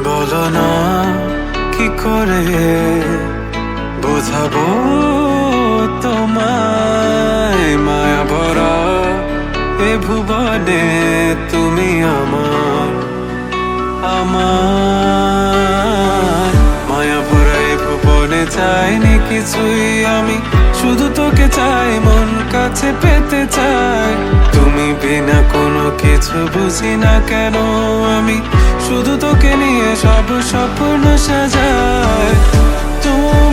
বলো না কি করে বোঝাবো তোমায়, মায়া ভরা এ ভুবনে তুমি আমার আমার মায়া ভরা এ ভুবনে চাইনি কিছুই আমি, শুধু তোকে চাই, মন কাছে পেতে চাই। তুমি বিনা কোনো কিছু বুঝি না কেন আমি, শুধু তোকে নিয়ে সব স্বপ্ন সাজাই। তুমি